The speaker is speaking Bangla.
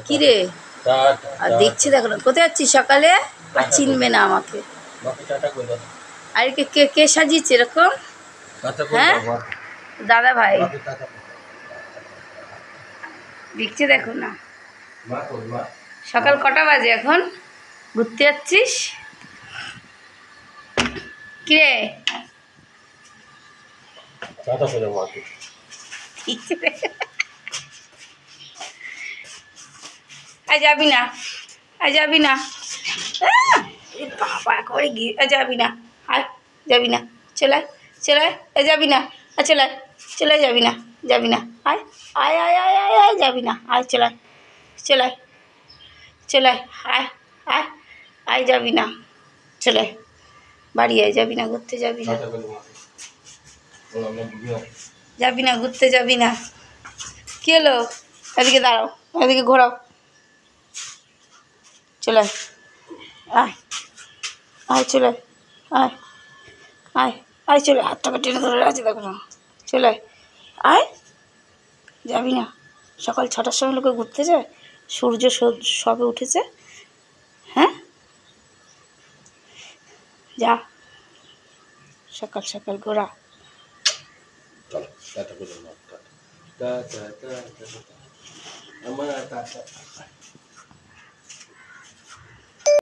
কি রে? আর দেখছি দেখো না, কোথায় যাচ্ছিস সকালে? আর চিনবে না আমাকে। আর কে কে কে সাজিয়েছে এরকম? হ্যাঁ, দাদা ভাই দেখছি দেখো না। সকাল কটা বাজে এখন? ঘুরতে যাচ্ছিস কি রে? আজ যাবি না, আজ যাবি না। বাবা করে গিয়ে যাবি না, আয় যাবি না, চলে চলে যাবি না, চলে চলে যাবি না, যাবি না, আয় আয় আয় আয় আয় আয় যাবি না, আয় চলে চলে চলে আয় আয় আয় যাবি না, চলে বাড়ি আয়, যাবি না, ঘুরতে যাবি না, যাবি না, ঘুরতে যাবি না। কি হলো? এদিকে দাঁড়াও, এদিকে ঘোরাও, চলে আয় আয় চলে আয় আয় আয় চলে, হাতটাকে টেনে ধরে আছে দেখো না, চলে আয়, যাবি না? সকাল 6টার সময় লোকে ঘুরতে যায়, সূর্য সবে উঠেছে। হ্যাঁ, যা সকাল সকাল ঘোরা। আমার